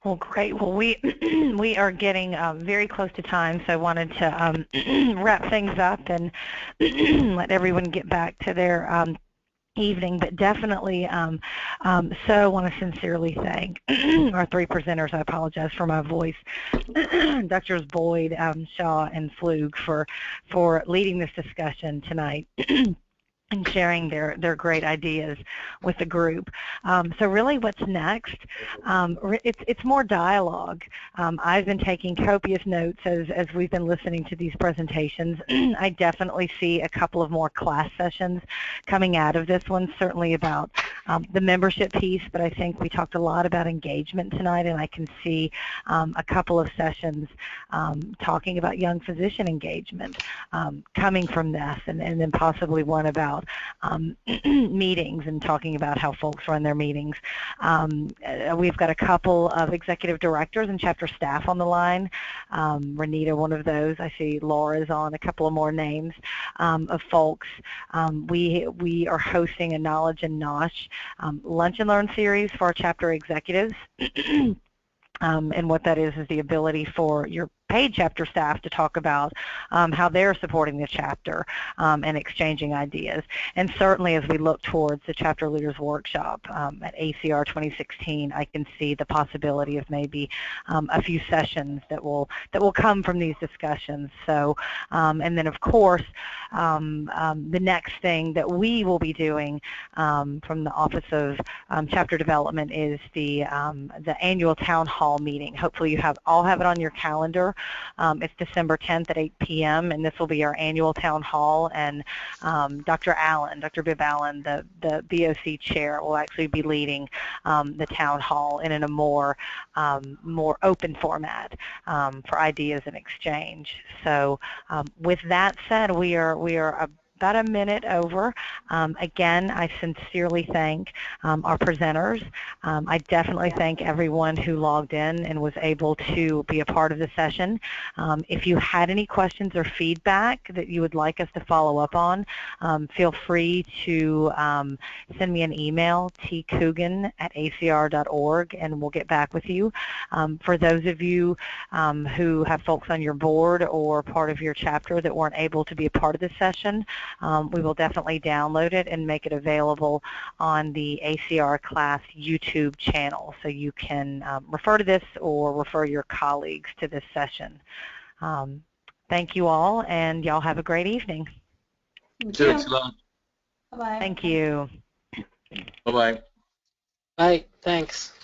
Well, great. Well, we are getting very close to time, so I wanted to wrap things up and let everyone get back to their evening, but definitely so want to sincerely thank our 3 presenters. I apologize for my voice. Drs. Boyd, Shaw, and Flug for leading this discussion tonight. And sharing their great ideas with the group. So really what's next, it's more dialogue. I've been taking copious notes as we've been listening to these presentations. I definitely see a couple of more class sessions coming out of this one, certainly about the membership piece, but I think we talked a lot about engagement tonight, and I can see a couple of sessions talking about young physician engagement coming from this, and then possibly one about meetings and talking about how folks run their meetings. We've got a couple of executive directors and chapter staff on the line. Renita, one of those. I see Laura's on, a couple of more names of folks. We are hosting a Knowledge and Nosh Lunch and Learn series for our chapter executives. And what that is the ability for your paid chapter staff to talk about how they're supporting the chapter and exchanging ideas. And certainly as we look towards the Chapter Leaders Workshop at ACR 2016, I can see the possibility of maybe a few sessions that will come from these discussions. So, and then of course, the next thing that we will be doing from the Office of Chapter Development is the annual town hall meeting. Hopefully you all have it on your calendar. It's December 10th at 8 p.m. and this will be our annual town hall, and Dr. Bibb Allen, the BOC chair, will actually be leading the town hall in a more open format for ideas and exchange. So with that said, we are about a minute over. Again, I sincerely thank our presenters. I definitely thank everyone who logged in and was able to be a part of the session. If you had any questions or feedback that you would like us to follow up on, feel free to send me an email, tcoogan@acr.org, and we'll get back with you. For those of you who have folks on your board or part of your chapter that weren't able to be a part of the session, we will definitely download it and make it available on the ACR class YouTube channel, so you can refer to this or refer your colleagues to this session. Thank you all, and y'all have a great evening. Thank you. Thanks a lot. Bye-bye. Thank you. Bye-bye. Bye. Thanks.